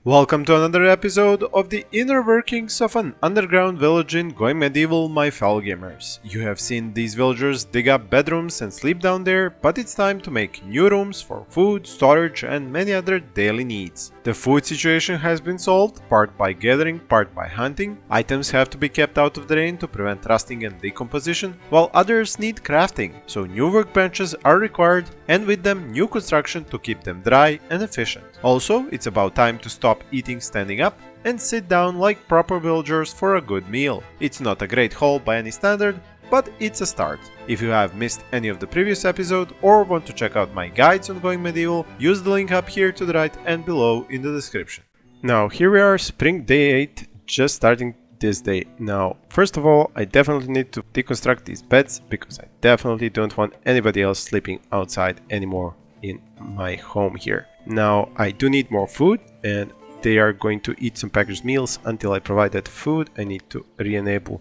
Welcome to another episode of the inner workings of an underground village in Going Medieval, my fellow gamers. You have seen these villagers dig up bedrooms and sleep down there, but it's time to make new rooms for food, storage and many other daily needs. The food situation has been solved, part by gathering, part by hunting. Items have to be kept out of the rain to prevent rusting and decomposition, while others need crafting, so new workbenches are required and with them new construction to keep them dry and efficient. Also, it's about time to stop eating standing up and sit down like proper villagers for a good meal. It's not a great haul by any standard, but it's a start. If you have missed any of the previous episode or want to check out my guides on Going Medieval, use the link up here to the right and below in the description. Now here we are, spring day 8, just starting this day. Now first of all, I definitely need to deconstruct these beds because I definitely don't want anybody else sleeping outside anymore in my home here. Now I do need more food, and they are going to eat some packaged meals. Until I provide that food, I need to re-enable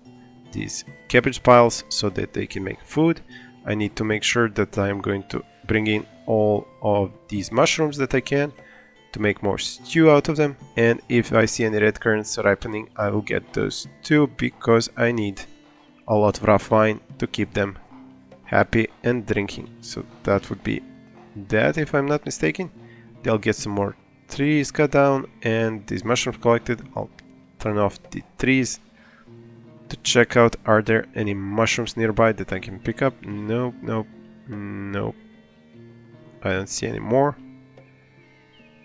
these cabbage piles so that they can make food. I need to make sure that I'm going to bring in all of these mushrooms that I can to make more stew out of them, and if I see any red currants ripening, I will get those too, because I need a lot of rough wine to keep them happy and drinking. So that would be that, if I'm not mistaken. They'll get some more trees cut down and these mushrooms collected. I'll turn off the trees to check out, are there any mushrooms nearby that I can pick up? Nope. I don't see any more.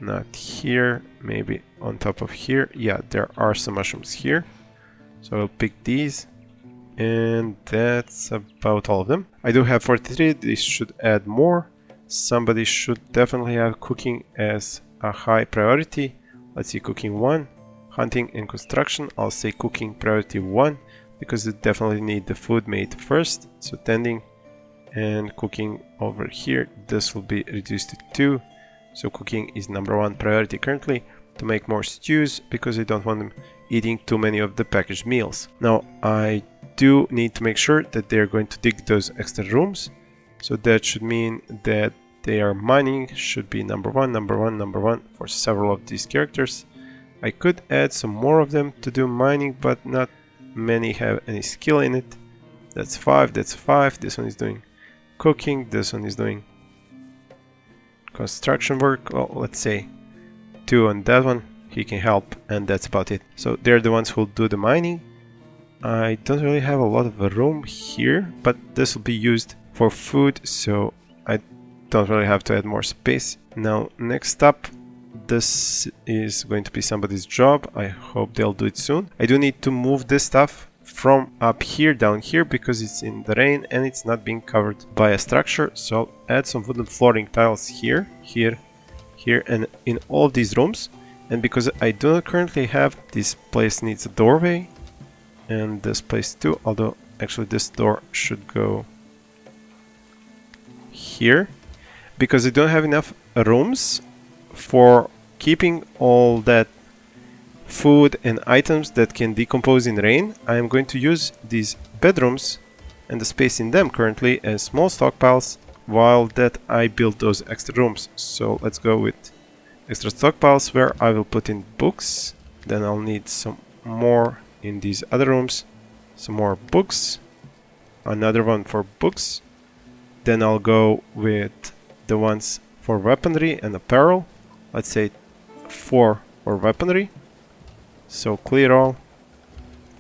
Not here. Maybe on top of here. Yeah, there are some mushrooms here, so I'll pick these, and that's about all of them. I do have 43. This should add more. Somebody should definitely have cooking as a high priority. Let's see, cooking 1, hunting and construction. I'll say cooking priority 1 because they definitely need the food made first. So tending and cooking over here, this will be reduced to 2. So cooking is number 1 priority currently, to make more stews because I don't want them eating too many of the packaged meals. Now I do need to make sure that they're going to dig those extra rooms. So that should mean that they are mining, should be number 1 for several of these characters. I could add some more of them to do mining, but not many have any skill in it. That's 5, that's 5. This one is doing cooking, this one is doing construction work. Well, let's say 2 on that one, he can help, and that's about it. So they're the ones who'll do the mining. I don't really have a lot of room here, but this will be used for food, so I don't really have to add more space. Now next up, this is going to be somebody's job. I hope they'll do it soon. I do need to move this stuff from up here down here because it's in the rain and it's not being covered by a structure. So I'll add some wooden flooring tiles here, and in all of these rooms. And because I do not currently have, this place needs a doorway, and this place too, although actually this door should go here because I don't have enough rooms for keeping all that food and items that can decompose in rain. I am going to use these bedrooms and the space in them currently as small stockpiles, while that I build those extra rooms. So let's go with extra stockpiles where I will put in books. Then I'll need some more in these other rooms, some more books, another one for books. Then I'll go with the ones for weaponry and apparel. Let's say 4 for weaponry. So clear all,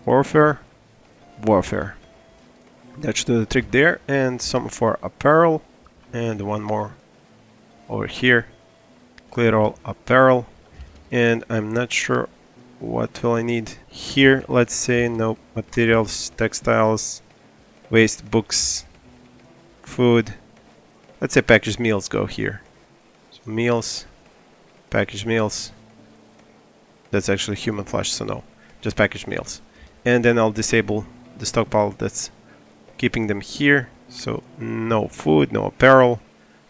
warfare. That should do the trick there. And some for apparel, and one more over here. Clear all, apparel. And I'm not sure what will I need here. Let's say no materials, textiles, waste, books, food. Let's say packaged meals go here. So meals, packaged meals. That's actually human flesh, so no, just packaged meals. And then I'll disable the stockpile that's keeping them here. So no food, no apparel,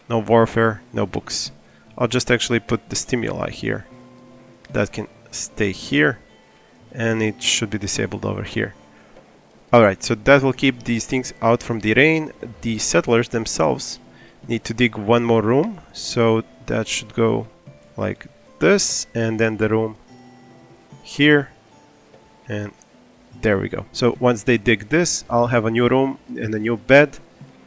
no warfare, no books. I'll just actually put the stimuli here. That can stay here, and it should be disabled over here. Alright, so that will keep these things out from the rain. The settlers themselves need to dig one more room, so that should go like this, and then the room here, and there we go. So once they dig this, I'll have a new room and a new bed,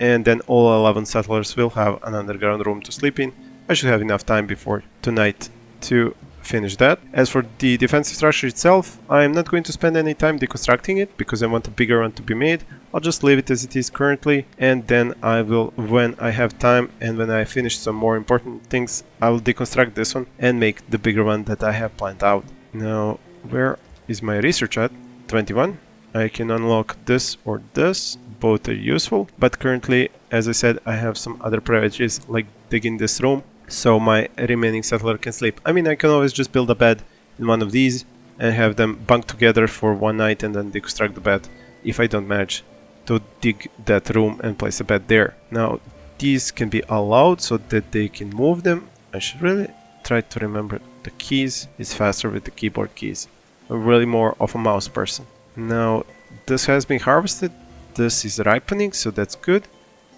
and then all 11 settlers will have an underground room to sleep in. I should have enough time before tonight to finish that. As for the defensive structure itself, I'm not going to spend any time deconstructing it because I want a bigger one to be made. I'll just leave it as it is currently, and then I will, when I have time and when I finish some more important things, I will deconstruct this one and make the bigger one that I have planned out. Now, where is my research at? 21. I can unlock this or this. Both are useful, but currently, as I said, I have some other priorities like digging this room so my remaining settler can sleep. I mean, I can always just build a bed in one of these and have them bunk together for one night and then deconstruct the bed if I don't manage to dig that room and place a bed there. Now, these can be allowed so that they can move them. I should really try to remember the keys. It's faster with the keyboard keys. I'm really more of a mouse person. Now, this has been harvested. This is ripening, so that's good.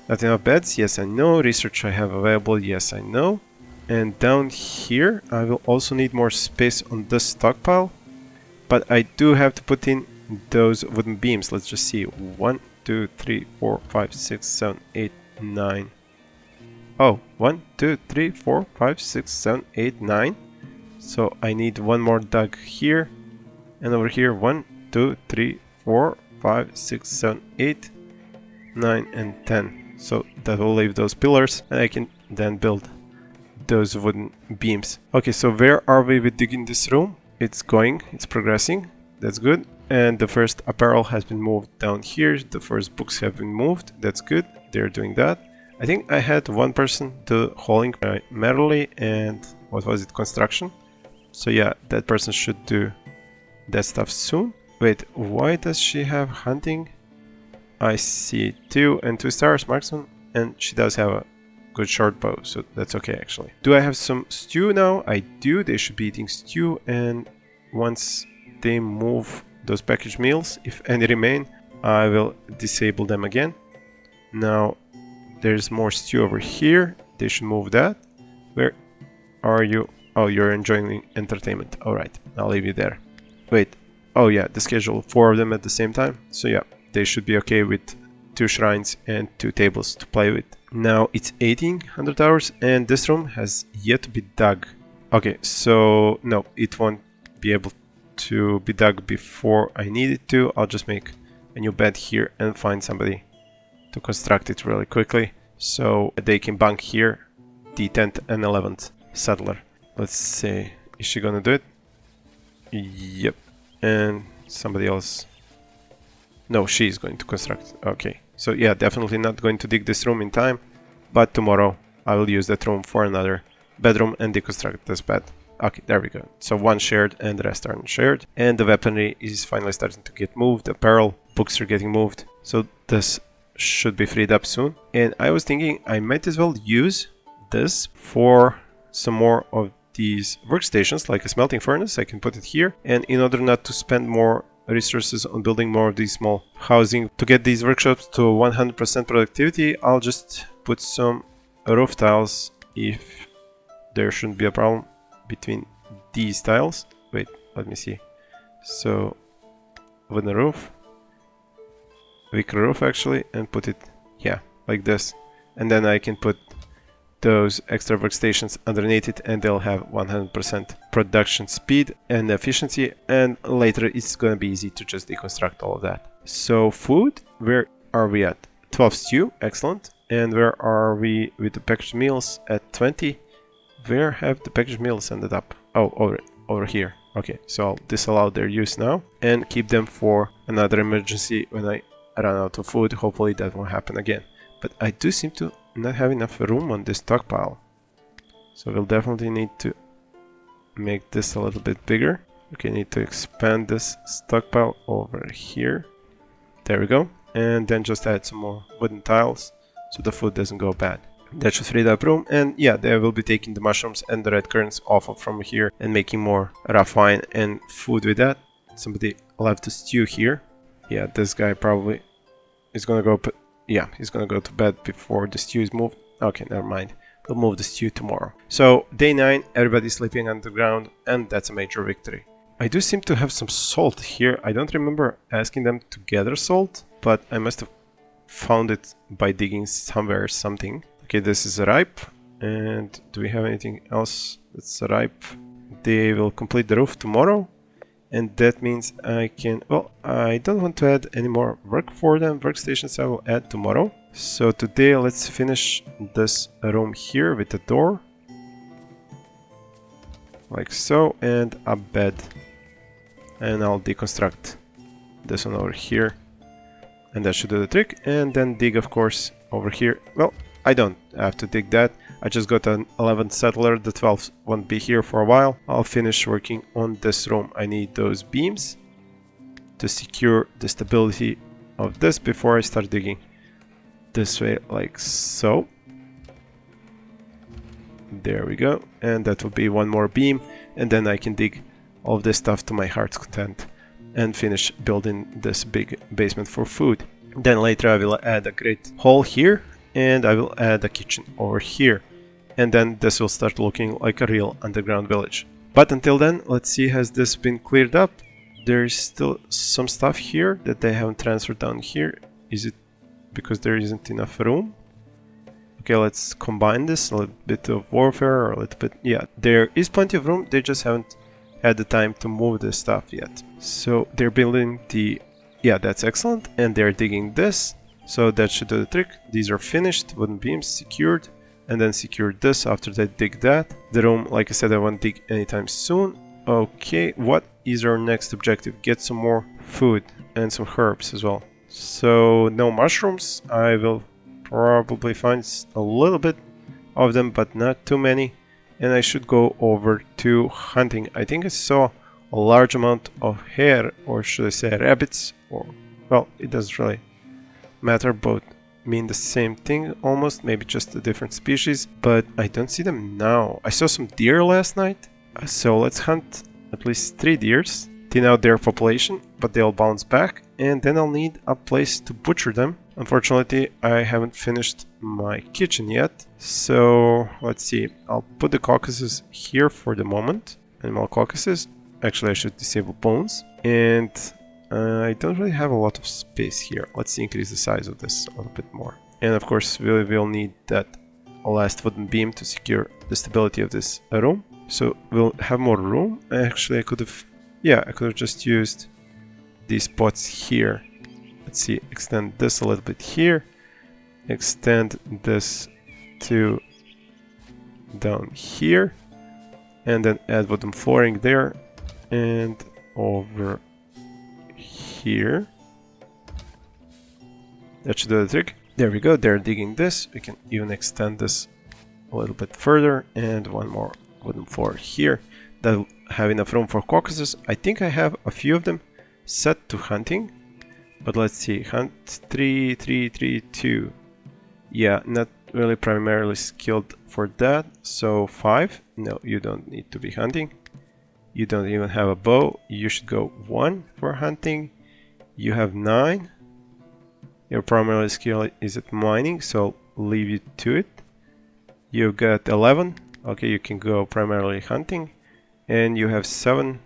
Not enough beds, yes I know. Research I have available, yes I know. And down here, I will also need more space on this stockpile. But I do have to put in those wooden beams. Let's just see. 1, 2, 3, 4, 5, 6, 7, 8, 9. Oh, 1, 2, 3, 4, 5, 6, 7, 8, 9. So I need one more dug here. And over here, 1, 2, 3, 4, 5, 6, 7, 8, 9, and 10. So that will leave those pillars, and I can then build those wooden beams. Okay, so where are we with digging this room? It's going, it's progressing. That's good. And the first apparel has been moved down here. The first books have been moved. That's good. They're doing that. I think I had one person do hauling primarily and what was it, construction. So yeah, that person should do that stuff soon. Wait, why does she have hunting? I see 2 and 2 stars marksman, and she does have a good short bow, so that's okay actually. Do I have some stew now? I do. They should be eating stew, and once they move those packaged meals, if any remain, I will disable them again. Now there's more stew over here. They should move that. Where are you? Oh, you're enjoying entertainment. Alright, I'll leave you there. Wait, oh yeah, the schedule 4 of them at the same time. So yeah, they should be okay with 2 shrines and 2 tables to play with. Now it's 1800 hours and this room has yet to be dug. Okay, so no, it won't be able to be dug before I need it to. I'll just make a new bed here and find somebody to construct it really quickly so they can bunk here, the 10th and 11th settler. Let's see, is she gonna do it? Yep. And somebody else. No, she's going to construct. Okay. So yeah, definitely not going to dig this room in time. But tomorrow I will use that room for another bedroom and deconstruct this bed. Okay, there we go. So 1 shared and the rest aren't shared. And the weaponry is finally starting to get moved. Apparel, books are getting moved. So this should be freed up soon. And I was thinking I might as well use this for some more of these workstations, like a smelting furnace. I can put it here, and in order not to spend more resources on building more of these small housing to get these workshops to 100% productivity, I'll just put some roof tiles if there shouldn't be a problem between these tiles. Wait, let me see. So wooden roof, weaker roof actually, and put it, yeah, like this, and then I can put those extra workstations underneath it, and they'll have 100% production speed and efficiency, and later it's gonna be easy to just deconstruct all of that. So food, where are we at? 12 stew, excellent. And where are we with the packaged meals? At 20. Where have the packaged meals ended up? Oh, over here. Okay, so I'll disallow their use now and keep them for another emergency when I run out of food. Hopefully that won't happen again. But I do seem to not have enough room on this stockpile, so we'll definitely need to make this a little bit bigger. Okay, need to expand this stockpile over here. There we go. And then just add some more wooden tiles so the food doesn't go bad. That should free up room, and yeah, they will be taking the mushrooms and the red currants off of from here and making more rough wine and food with that. Somebody left the stew here. Yeah, this guy probably is gonna go. Yeah, he's gonna go to bed before the stew is moved. Okay, never mind. We'll move the stew tomorrow. So day 9, everybody's sleeping underground, and that's a major victory. I do seem to have some salt here. I don't remember asking them to gather salt, but I must have found it by digging somewhere or something. Okay, this is ripe. And do we have anything else that's ripe? They will complete the roof tomorrow. And that means I can... Well, I don't want to add any more work for them. Workstations I will add tomorrow. So today let's finish this room here with a door. Like so. And a bed. And I'll deconstruct this one over here. And that should do the trick. And then dig, of course, over here. Well, I don't have to dig that. I just got an 11th settler. The 12th won't be here for a while. I'll finish working on this room. I need those beams to secure the stability of this before I start digging. This way, like so. There we go. And that will be one more beam. And then I can dig all of this stuff to my heart's content and finish building this big basement for food. Then later I will add a great hall here, and I will add a kitchen over here. And then this will start looking like a real underground village. But until then, let's see, has this been cleared up? There's still some stuff here that they haven't transferred down here. Is it because there isn't enough room? Okay, let's combine this, a little bit of warfare, or a little bit... Yeah, there is plenty of room, they just haven't had the time to move this stuff yet. So they're building the... Yeah, that's excellent. And they're digging this. So that should do the trick. These are finished, wooden beams secured. And then secure this after they dig that. The room, like I said, I won't dig anytime soon. Okay, what is our next objective? Get some more food and some herbs as well. So no mushrooms. I will probably find a little bit of them, but not too many. And I should go over to hunting. I think I saw a large amount of hare, or should I say rabbits, or... Well, it doesn't really matter, both mean the same thing almost, maybe just a different species, but I don't see them now. I saw some deer last night, so let's hunt at least 3 deers, thin out their population, but they'll bounce back, and then I'll need a place to butcher them. Unfortunately, I haven't finished my kitchen yet, so let's see. I'll put the caucuses here for the moment. Animal caucuses. Actually, I should disable bones. And I don't really have a lot of space here. Let's increase the size of this a little bit more. And of course, we will need that last wooden beam to secure the stability of this room. So we'll have more room. Actually, I could have... Yeah, I could have just used these pots here. Let's see, extend this a little bit here. Extend this to down here. And then add wooden flooring there. And over here. That should do the trick. There we go, they're digging this. We can even extend this a little bit further. And one more wooden floor here. That'll have enough room for caucuses. I think I have a few of them set to hunting. But let's see, hunt 3, 3, 3, 2. Yeah, not really primarily skilled for that. So 5. No, you don't need to be hunting. You don't even have a bow. You should go 1 for hunting. You have 9. Your primary skill is at mining, so leave you to it. You've got 11. Okay, you can go primarily hunting. And you have 7.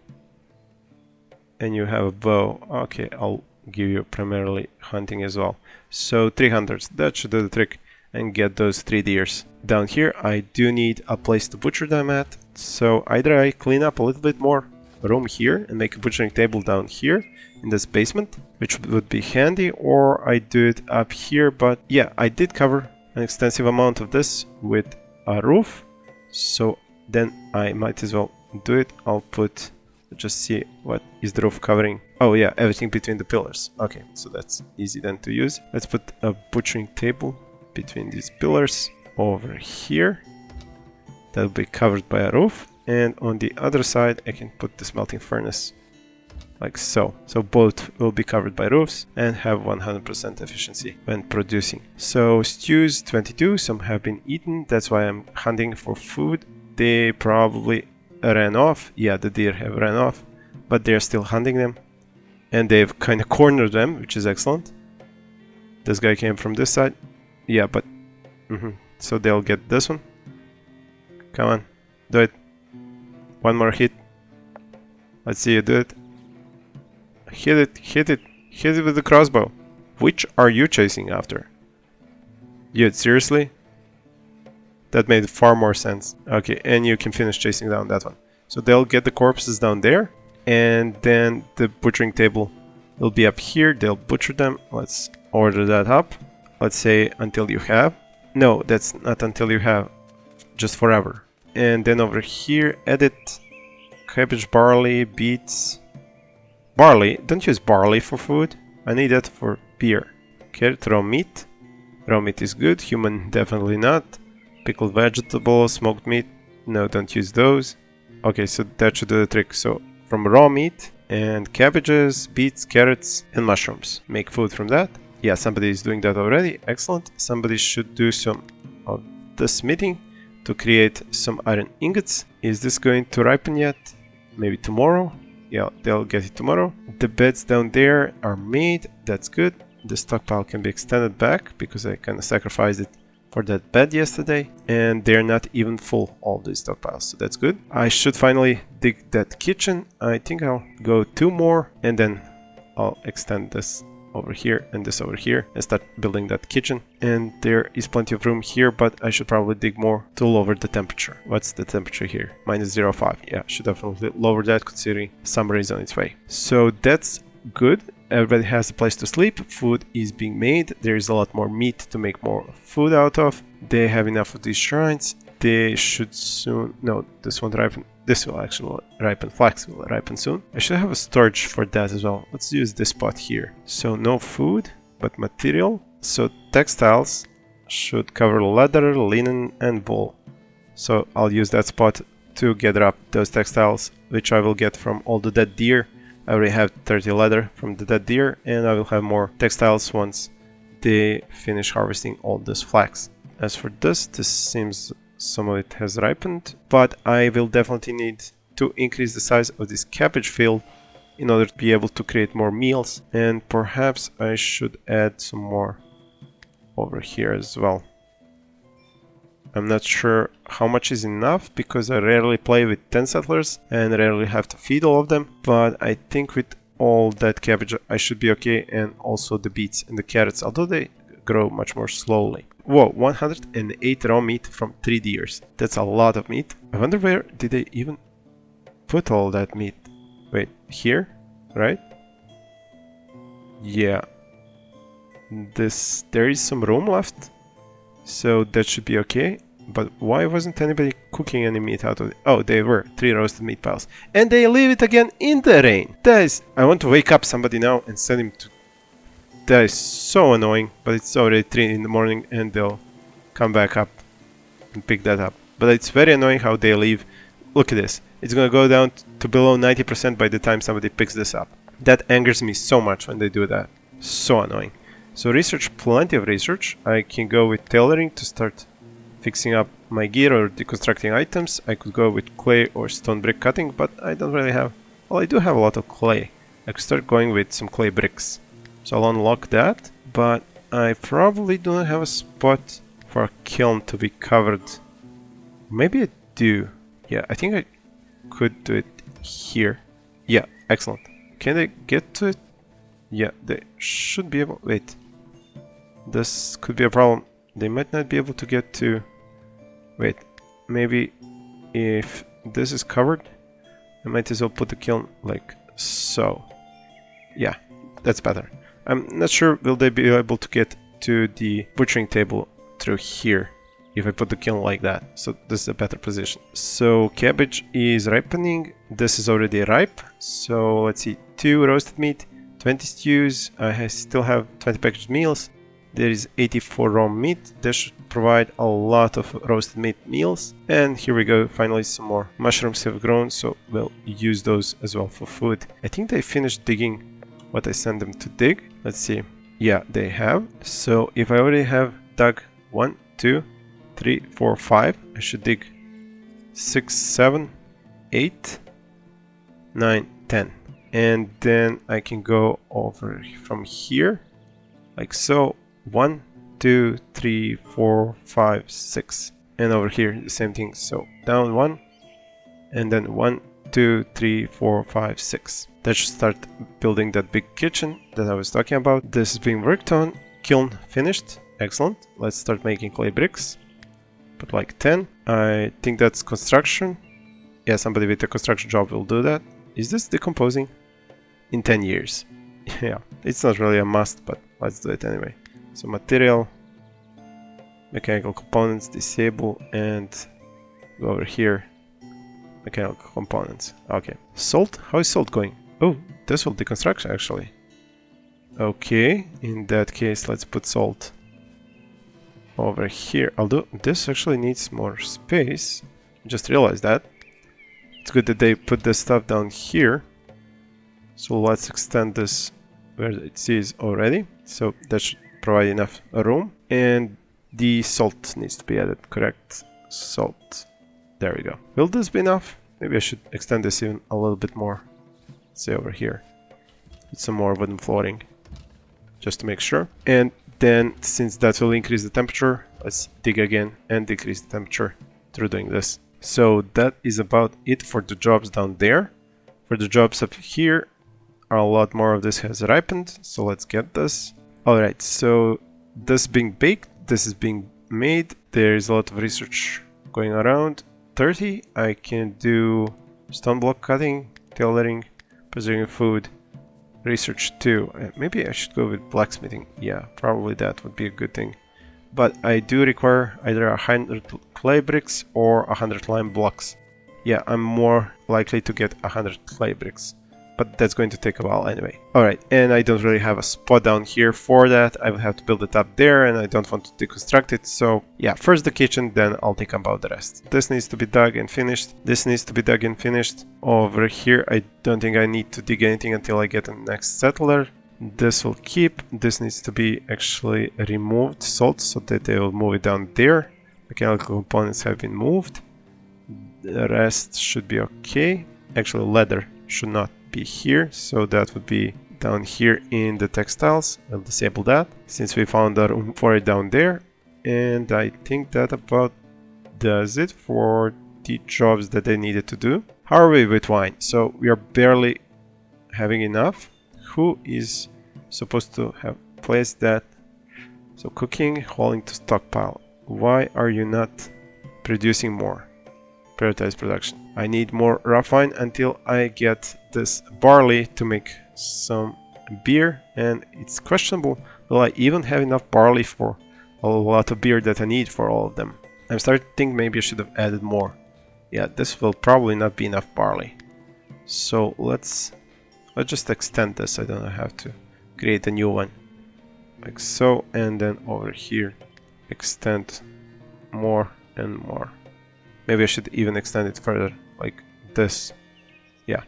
And you have a bow. Okay, I'll give you primarily hunting as well. So 3 hunters. That should do the trick. And get those 3 deers. Down here, I do need a place to butcher them at. So either I clean up a little bit more room here and make a butchering table down here in this basement, which would be handy, or I do it up here. But yeah, I did cover an extensive amount of this with a roof, so then I might as well do it. I'll put, just see what is the roof covering. Oh yeah, everything between the pillars. Okay, so that's easy then to use. Let's put a butchering table between these pillars over here. That'll be covered by a roof. And on the other side, I can put the smelting furnace like so. So both will be covered by roofs and have 100% efficiency when producing. So stews 22, some have been eaten. That's why I'm hunting for food. They probably ran off. Yeah, the deer have ran off, but they're still hunting them. And they've kind of cornered them, which is excellent. This guy came from this side. Yeah, but... So they'll get this one. Come on, do it. One more hit. Let's see you do it. Hit it, hit it, hit it with the crossbow. Which are you chasing after? Dude, seriously? That made far more sense. Okay, and you can finish chasing down that one. So they'll get the corpses down there, and then the butchering table will be up here. They'll butcher them. Let's order that up. Let's say until you have. No, that's not until you have. Just forever. And then over here, edit cabbage, barley, beets. Barley, don't use barley for food. I need that for beer. Carrot, raw meat. Raw meat is good. Human, definitely not. Pickled vegetables, smoked meat. No, don't use those. Okay, so that should do the trick. So from raw meat and cabbages, beets, carrots, and mushrooms. Make food from that. Yeah, somebody is doing that already. Excellent. Somebody should do some of the smithing to create some iron ingots. Is this going to ripen yet? Maybe tomorrow? Yeah, they'll get it tomorrow. The beds down there are made. That's good. The stockpile can be extended back because I kind of sacrificed it for that bed yesterday. And they're not even full, all these stockpiles. So that's good. I should finally dig that kitchen. I think I'll go 2 more and then I'll extend this over here and this over here and start building that kitchen. And there is plenty of room here, but I should probably dig more to lower the temperature. What's the temperature here? -0.5. Yeah, should definitely lower that considering summer is on its way. So that's good. Everybody has a place to sleep. Food is being made. There is a lot more meat to make more food out of. They have enough of these shrines. They should soon... No, this won't ripen. This will actually ripen. Flax will ripen soon. I should have a storage for that as well. Let's use this spot here. So no food, but material. So textiles should cover leather, linen, and wool. So I'll use that spot to gather up those textiles, which I will get from all the dead deer. I already have 30 leather from the dead deer, and I will have more textiles once they finish harvesting all this flax. As for this seems some of it has ripened, but I will definitely need to increase the size of this cabbage field in order to be able to create more meals, and perhaps I should add some more over here as well. I'm not sure how much is enough because I rarely play with 10 settlers and rarely have to feed all of them, but I think with all that cabbage I should be okay, and also the beets and the carrots, although they grow much more slowly. Whoa, 108 raw meat from 3 deers. That's a lot of meat. I wonder where did they even put all that meat? Wait, here? Right? Yeah. There is some room left. So that should be okay. But why wasn't anybody cooking any meat out of it? Oh, they were. 3 roasted meat piles. And they leave it again in the rain. That is... I want to wake up somebody now and send him to... That is so annoying. But it's already 3 in the morning and they'll come back up and pick that up. But it's very annoying how they leave. Look at this. It's gonna go down to below 90% by the time somebody picks this up. That angers me so much when they do that. So annoying. So research, plenty of research. I can go with tailoring to start fixing up my gear or deconstructing items. I could go with clay or stone brick cutting, but I don't really have... Well, I do have a lot of clay. I could start going with some clay bricks. So I'll unlock that, but I probably do not have a spot for a kiln to be covered. Maybe I do. Yeah, I think I could do it here. Yeah, excellent. Can they get to it? Yeah, they should be able... Wait. This could be a problem. They might not be able to get to... Wait. Maybe if this is covered, I might as well put the kiln like so. Yeah, that's better. I'm not sure will they be able to get to the butchering table through here if I put the kiln like that. So this is a better position. So cabbage is ripening. This is already ripe. So let's see, 2 roasted meat, 20 stews. I still have 20 packaged meals. There is 84 raw meat. That should provide a lot of roasted meat meals. And here we go, finally some more mushrooms have grown, so we'll use those as well for food. I think they finished digging what I sent them to dig. Let's see. Yeah, they have. So if I already have dug 1, 2, 3, 4, 5, I should dig 6, 7, 8, 9, 10. And then I can go over from here like so. 1, 2, 3, 4, 5, 6. and over here the same thing. So down 1, and then 1, 2, 3, 4, 5, 6. That should start building that big kitchen that I was talking about. This is being worked on. Kiln finished. Excellent. Let's start making clay bricks. Put like 10. I think that's construction. Yeah, somebody with a construction job will do that. Is this decomposing? In 10 years. Yeah, it's not really a must, but let's do it anyway. So material, mechanical components, disable, and go over here. Mechanical components. Okay. Salt? How is salt going? Oh, this will deconstruct actually. Okay, in that case, let's put salt over here. Although this actually needs more space. Just realized that. It's good that they put this stuff down here. So let's extend this where it says already. So that should provide enough room. And the salt needs to be added. Correct. Salt. There we go. Will this be enough? Maybe I should extend this even a little bit more. Let's say over here. With some more wooden flooring. Just to make sure. And then, since that will increase the temperature, let's dig again and decrease the temperature through doing this. So that is about it for the jobs down there. For the jobs up here, a lot more of this has ripened. So let's get this. Alright, so this being baked, this is being made. There is a lot of research going around. 30, I can do stone block cutting, tailoring, preserving food, research 2. Maybe I should go with blacksmithing. Yeah, probably that would be a good thing. But I do require either 100 clay bricks or 100 lime blocks. Yeah, I'm more likely to get 100 clay bricks. But that's going to take a while anyway. Alright, and I don't really have a spot down here for that. I will have to build it up there, and I don't want to deconstruct it. So yeah, first the kitchen, then I'll think about the rest. This needs to be dug and finished. This needs to be dug and finished. Over here, I don't think I need to dig anything until I get the next settler. This will keep. This needs to be actually removed, salt, so that they will move it down there. Mechanical components have been moved. The rest should be okay. Actually, leather should not be here, so that would be down here in the textiles. I'll disable that since we found a room for it down there. And I think that about does it for the jobs that they needed to do. How are we with wine? So we are barely having enough. Who is supposed to have placed that? So cooking, hauling to stockpile. Why are you not producing more? Prioritize production. I need more rough wine until I get this barley to make some beer, and it's questionable will I even have enough barley for a lot of beer that I need for all of them. I'm starting to think maybe I should have added more. Yeah, this will probably not be enough barley. So let's just extend this. I don't have to create a new one. Like so, and then over here extend more and more. Maybe I should even extend it further, like this. Yeah,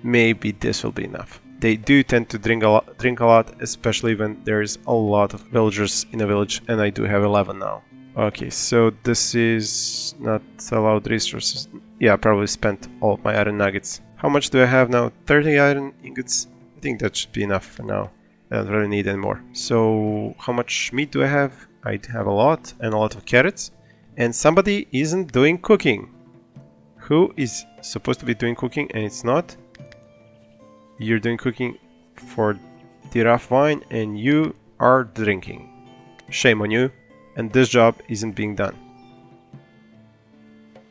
maybe this will be enough. They do tend to drink a lot, especially when there's a lot of villagers in a village, and I do have 11 now. Okay, so this is not allowed resources. Yeah, I probably spent all of my iron nuggets. How much do I have now? 30 iron ingots? I think that should be enough for now. I don't really need any more. So how much meat do I have? I have a lot, and a lot of carrots. And somebody isn't doing cooking. Who is supposed to be doing cooking and it's not? You're doing cooking for the rough wine and you are drinking. Shame on you. And this job isn't being done.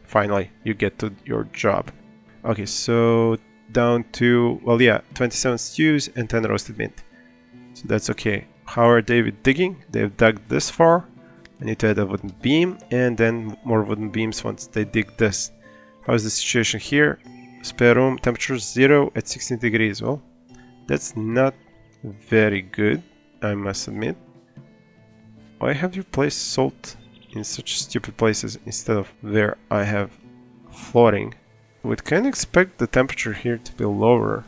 Finally, you get to your job. Okay, so down to, well, yeah, 27 stews and 10 roasted meat. So that's okay. How are they with digging? They've dug this far. I need to add a wooden beam and then more wooden beams once they dig this. How is the situation here? Spare room, temperature 0 at 16 degrees. Well, that's not very good, I must admit. Why have you placed salt in such stupid places instead of where I have flooring? We can expect the temperature here to be lower.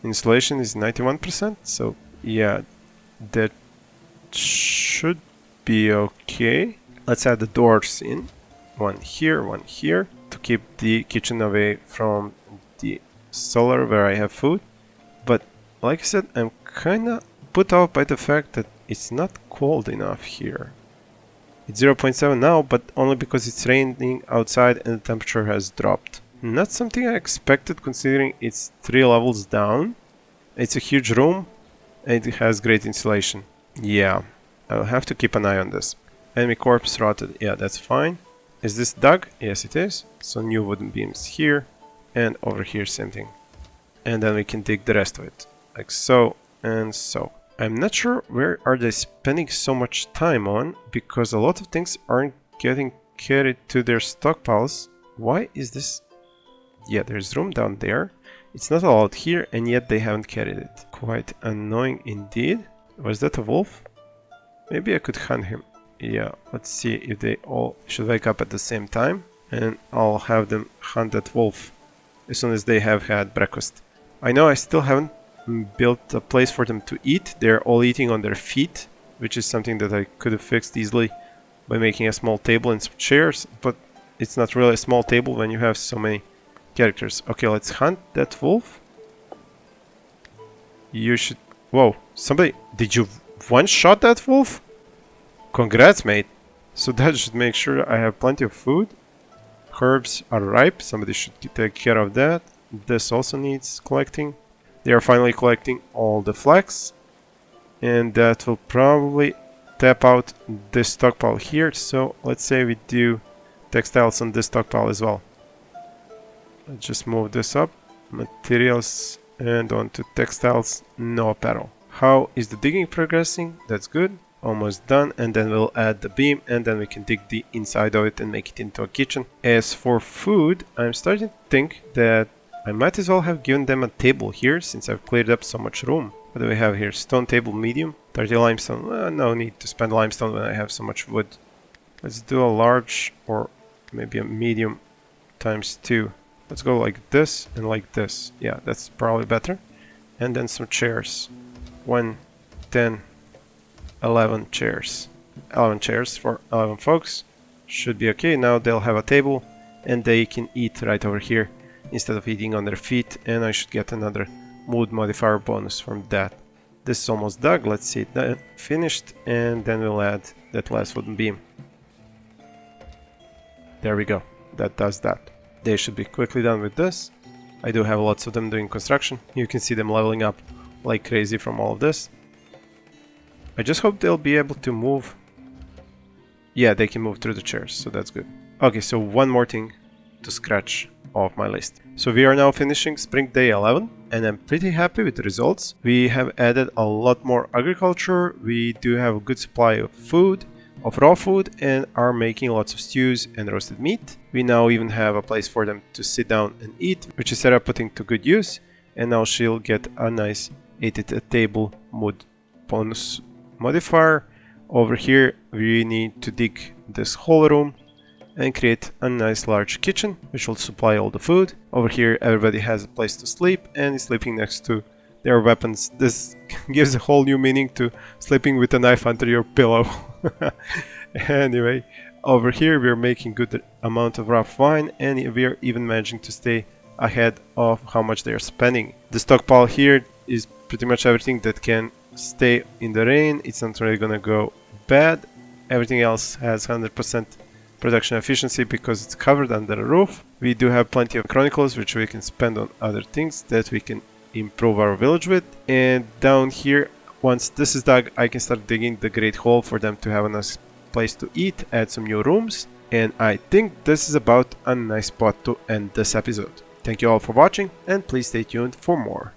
Insulation is 91%, so yeah, that should be okay. Let's add the doors in. One here, to keep the kitchen away from the cellar where I have food. But like I said, I'm kinda put off by the fact that it's not cold enough here. It's 0.7 now, but only because it's raining outside and the temperature has dropped. Not something I expected considering it's 3 levels down. It's a huge room and it has great insulation. Yeah, I'll have to keep an eye on this. Enemy corpse rotted. Yeah, that's fine. Is this dug? Yes, it is. So new wooden beams here and over here, same thing. And then we can dig the rest of it, like so and so. I'm not sure where are they spending so much time on, because a lot of things aren't getting carried to their stockpiles. Why is this? Yeah, there's room down there. It's not allowed here, and yet they haven't carried it. Quite annoying indeed. Was that a wolf? Maybe I could hunt him. Yeah, let's see if they all should wake up at the same time, and I'll have them hunt that wolf as soon as they have had breakfast. I know I still haven't built a place for them to eat. They're all eating on their feet, which is something that I could have fixed easily by making a small table and some chairs, but it's not really a small table when you have so many characters. Okay, let's hunt that wolf. You should... Whoa, somebody... Did you one-shot that wolf? Congrats, mate. So that should make sure I have plenty of food. Herbs are ripe. Somebody should take care of that. This also needs collecting. They are finally collecting all the flax. And that will probably tap out this stockpile here. So let's say we do textiles on this stockpile as well. Let's just move this up. Materials and onto textiles, no apparel. How is the digging progressing? That's good. Almost done, and then we'll add the beam, and then we can dig the inside of it and make it into a kitchen. As for food, I'm starting to think that I might as well have given them a table here, since I've cleared up so much room. What do we have here? Stone table medium, 30 limestone. No need to spend limestone when I have so much wood. Let's do a large, or maybe a medium times 2. Let's go like this and like this. Yeah, that's probably better. And then some chairs. 1, 10, 11 chairs. 11 chairs for 11 folks. Should be okay. Now they'll have a table and they can eat right over here instead of eating on their feet, and I should get another mood modifier bonus from that. This is almost dug. Let's see it finished, and then we'll add that last wooden beam. There we go. That does that. They should be quickly done with this. I do have lots of them doing construction. You can see them leveling up like crazy from all of this. I just hope they'll be able to move. Yeah, they can move through the chairs, so that's good. Okay, so one more thing to scratch off my list. So we are now finishing spring day 11, and I'm pretty happy with the results. We have added a lot more agriculture. We do have a good supply of food, of raw food, and are making lots of stews and roasted meat. We now even have a place for them to sit down and eat, which is Sarah putting to good use. And now she'll get a nice 8 at a table mood bonus modifier. Over here we need to dig this whole room and create a nice large kitchen which will supply all the food. Over here everybody has a place to sleep and is sleeping next to their weapons. This gives a whole new meaning to sleeping with a knife under your pillow. Anyway, over here we're making good amount of rough wine, and we are even managing to stay ahead of how much they are spending. The stockpile here is pretty much everything that can stay in the rain. It's not really gonna go bad. Everything else has 100% production efficiency because it's covered under a roof. We do have plenty of chronicles which we can spend on other things that we can improve our village with. And down here, once this is dug, I can start digging the great hole for them to have a nice place to eat, add some new rooms, and I think this is about a nice spot to end this episode. Thank you all for watching, and please stay tuned for more.